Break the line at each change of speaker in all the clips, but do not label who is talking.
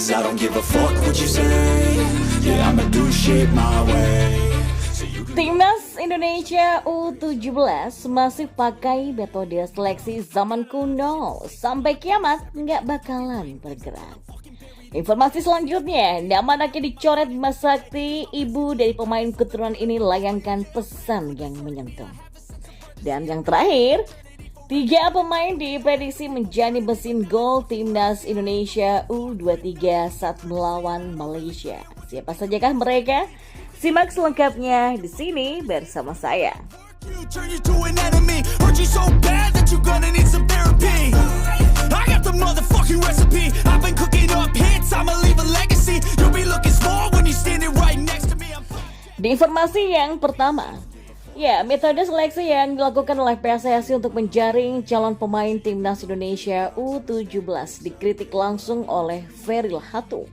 'cause I don't give a fuck what you say. Yeah, I'ma do shit my way.
Timnas Indonesia U17 masih pakai metode seleksi zaman kuno. Sampai kiamat nggak bakalan bergerak. Informasi selanjutnya, nama anaknya dicoret Bima Sakti. Ibu dari pemain keturunan ini layangkan pesan yang menyentuh. Dan yang terakhir, 3 pemain diprediksi menjadi mesin gol Timnas Indonesia U23 saat melawan Malaysia. Siapa sajakah mereka? Simak selengkapnya di sini bersama saya. Di informasi yang pertama, metode seleksi yang dilakukan oleh PSSI untuk menjaring calon pemain Timnas Indonesia U17 dikritik langsung oleh Feril Hatu.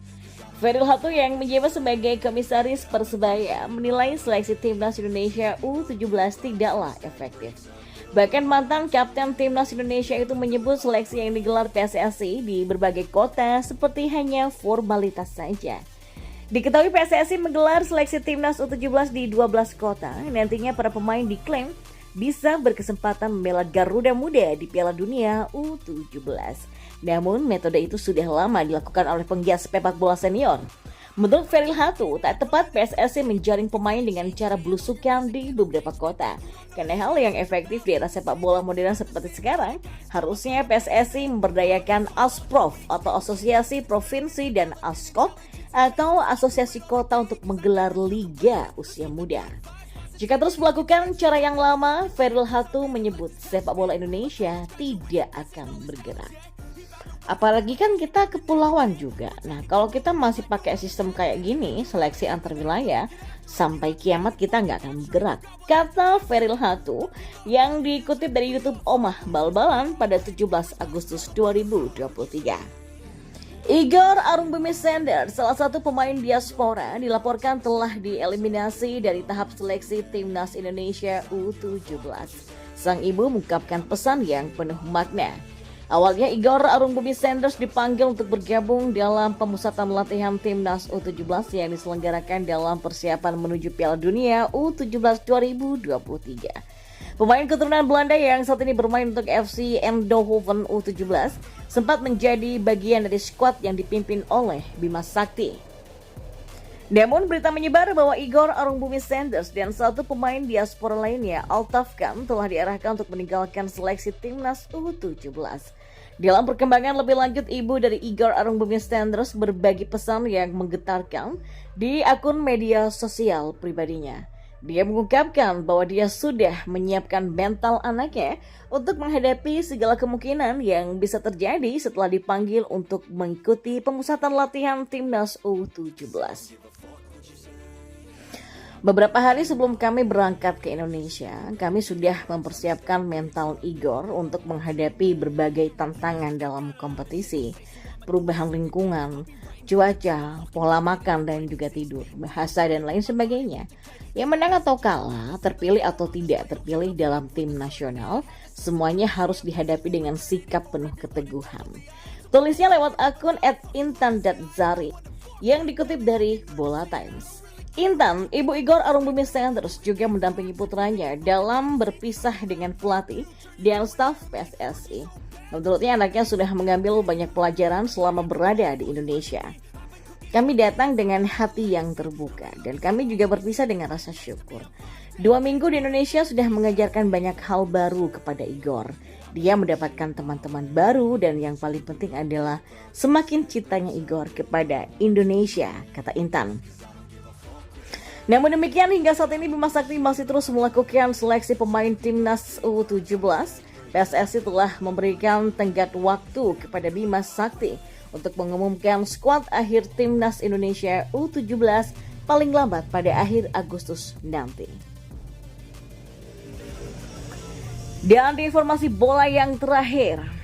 Feril Hatu yang menjabat sebagai komisaris Persebaya menilai seleksi Timnas Indonesia U17 tidaklah efektif. Bahkan mantan kapten Timnas Indonesia itu menyebut seleksi yang digelar PSSI di berbagai kota seperti hanya formalitas saja. Diketahui PSSI menggelar seleksi Timnas U17 di 12 kota. Nantinya para pemain diklaim bisa berkesempatan membela Garuda Muda di Piala Dunia U17. Namun metode itu sudah lama dilakukan oleh penggiat sepak bola senior. Menurut Feril Hatu, tak tepat PSSI menjaring pemain dengan cara belusukan di beberapa kota. Karena hal yang efektif di era sepak bola modern seperti sekarang, harusnya PSSI memberdayakan ASPROF atau Asosiasi Provinsi dan ASKOT atau Asosiasi Kota untuk menggelar Liga Usia Muda. Jika terus melakukan cara yang lama, Feril Hatu menyebut sepak bola Indonesia tidak akan bergerak. Apalagi kan kita kepulauan juga. Nah, kalau kita masih pakai sistem kayak gini, seleksi antar wilayah, sampai kiamat kita nggak akan bergerak. Kata Feril Hatu yang dikutip dari YouTube Omah Bal-Balan pada 17 Agustus 2023. Igor Arungbumi Sender, salah satu pemain diaspora, dilaporkan telah dieliminasi dari tahap seleksi Timnas Indonesia U17. Sang ibu mengungkapkan pesan yang penuh makna. Awalnya Igor Arungbumi Sanders dipanggil untuk bergabung dalam pemusatan latihan Timnas U17 yang diselenggarakan dalam persiapan menuju Piala Dunia U17 2023. Pemain keturunan Belanda yang saat ini bermain untuk FC Eindhoven U17 sempat menjadi bagian dari skuad yang dipimpin oleh Bima Sakti. Namun berita menyebar bahwa Igor Arungbumi Sanders dan satu pemain diaspora lainnya, Altaf Khan, telah diarahkan untuk meninggalkan seleksi Timnas U17. Dalam perkembangan lebih lanjut, ibu dari Igor Arungbumi Sanders berbagi pesan yang menggetarkan di akun media sosial pribadinya. Dia mengungkapkan bahwa dia sudah menyiapkan mental anaknya untuk menghadapi segala kemungkinan yang bisa terjadi setelah dipanggil untuk mengikuti pemusatan latihan Timnas U17. Beberapa hari sebelum kami berangkat ke Indonesia, kami sudah mempersiapkan mental Igor untuk menghadapi berbagai tantangan dalam kompetisi, perubahan lingkungan, cuaca, pola makan dan juga tidur, bahasa dan lain sebagainya. Yang menang atau kalah, terpilih atau tidak terpilih dalam tim nasional, semuanya harus dihadapi dengan sikap penuh keteguhan. Tulisnya lewat akun @intan.zari yang dikutip dari Bola Times. Intan, ibu Igor Arungbumi Sanders, juga mendampingi putranya dalam berpisah dengan pelatih dan staf PSSI. Menurutnya anaknya sudah mengambil banyak pelajaran selama berada di Indonesia. Kami datang dengan hati yang terbuka dan kami juga berpisah dengan rasa syukur. 2 minggu di Indonesia sudah mengajarkan banyak hal baru kepada Igor. Dia mendapatkan teman-teman baru dan yang paling penting adalah semakin cintanya Igor kepada Indonesia, kata Intan. Namun demikian, hingga saat ini Bima Sakti masih terus melakukan seleksi pemain Timnas U17. PSSI telah memberikan tenggat waktu kepada Bima Sakti untuk mengumumkan skuad akhir Timnas Indonesia U17 paling lambat pada akhir Agustus nanti. Dan di informasi bola yang terakhir,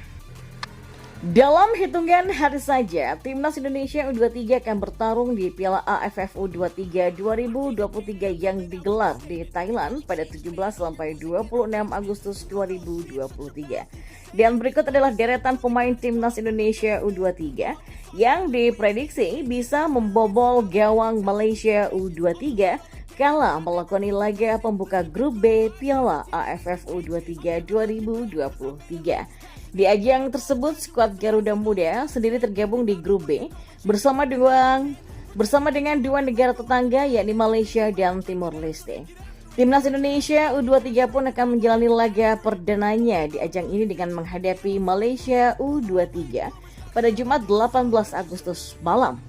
dalam hitungan hari saja, Timnas Indonesia U23 akan bertarung di Piala AFF U23 2023 yang digelar di Thailand pada 17 sampai 26 Agustus 2023. Dan berikut adalah deretan pemain Timnas Indonesia U23 yang diprediksi bisa membobol gawang Malaysia U23 kala melakoni laga pembuka grup B Piala AFF U23 2023. Di ajang tersebut, skuad Garuda Muda sendiri tergabung di grup B bersama dengan dua negara tetangga yakni Malaysia dan Timor Leste. Timnas Indonesia U23 pun akan menjalani laga perdananya di ajang ini dengan menghadapi Malaysia U23 pada Jumat 18 Agustus malam.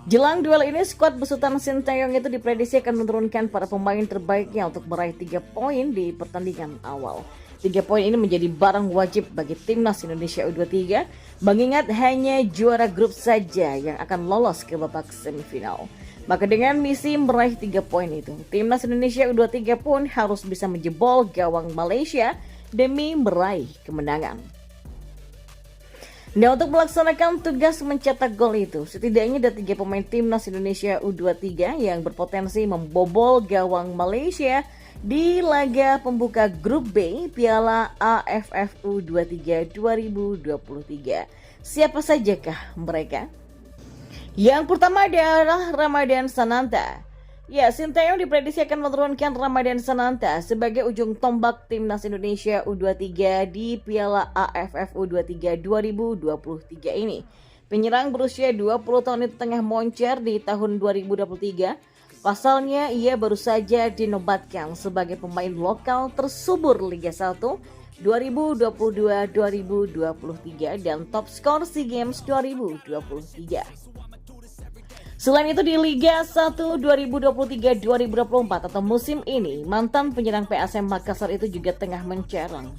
Jelang duel ini, skuad besutan Sinteyong itu diprediksi akan menurunkan para pemain terbaiknya untuk meraih 3 poin di pertandingan awal. 3 poin ini menjadi barang wajib bagi Timnas Indonesia U23, mengingat hanya juara grup saja yang akan lolos ke babak semifinal. Maka dengan misi meraih 3 poin itu, Timnas Indonesia U23 pun harus bisa menjebol gawang Malaysia demi meraih kemenangan. Nah, untuk melaksanakan tugas mencetak gol itu, setidaknya ada 3 pemain Timnas Indonesia U23 yang berpotensi membobol gawang Malaysia di laga pembuka grup B Piala AFF U23 2023. Siapa sajakah mereka? Yang pertama adalah Ramadan Sananta. Ya, Sinteyong diprediksi akan menurunkan Ramadan Sananta sebagai ujung tombak Timnas Indonesia U23 di Piala AFF U23 2023 ini. Penyerang berusia 20 tahun itu tengah moncer di tahun 2023. Pasalnya, ia baru saja dinobatkan sebagai pemain lokal tersubur Liga 1 2022-2023 dan top skor SEA Games 2023. Selain itu, di Liga 1 2023-2024 atau musim ini, mantan penyerang PSM Makassar itu juga tengah mencerang.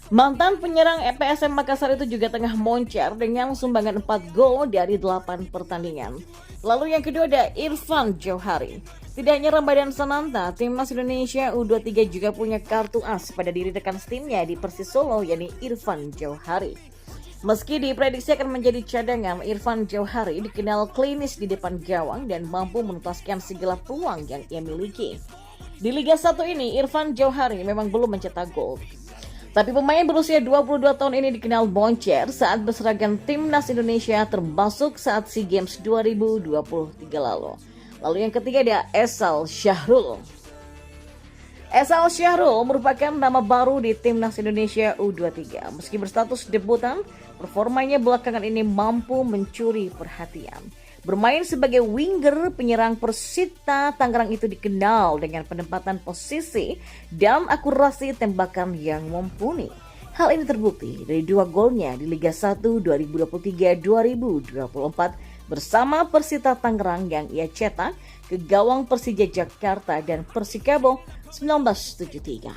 Mantan penyerang PSM Makassar itu juga tengah moncer dengan sumbangan 4 gol dari 8 pertandingan. Lalu yang kedua ada Irfan Jauhari. Tidak hanya Ramadan Sananta, Timnas Indonesia U23 juga punya kartu as pada diri rekan timnya di Persis Solo, yakni Irfan Jauhari. Meski diprediksi akan menjadi cadangan, Irfan Jauhari dikenal klinis di depan gawang dan mampu menuntaskan segala peluang yang ia miliki. Di Liga 1 ini, Irfan Jauhari memang belum mencetak gol. Tapi pemain berusia 22 tahun ini dikenal moncer saat berseragam Timnas Indonesia, termasuk saat SEA Games 2023 lalu. Lalu yang ketiga ada Esal Syahrul. Esal Syahrul merupakan nama baru di Timnas Indonesia U23. Meski berstatus debutan, performanya belakangan ini mampu mencuri perhatian. Bermain sebagai winger, penyerang Persita Tangerang itu dikenal dengan penempatan posisi dan akurasi tembakan yang mumpuni. Hal ini terbukti dari 2 golnya di Liga 1 2023-2024 bersama Persita Tangerang yang ia cetak ke gawang Persija Jakarta dan Persikabo 1973.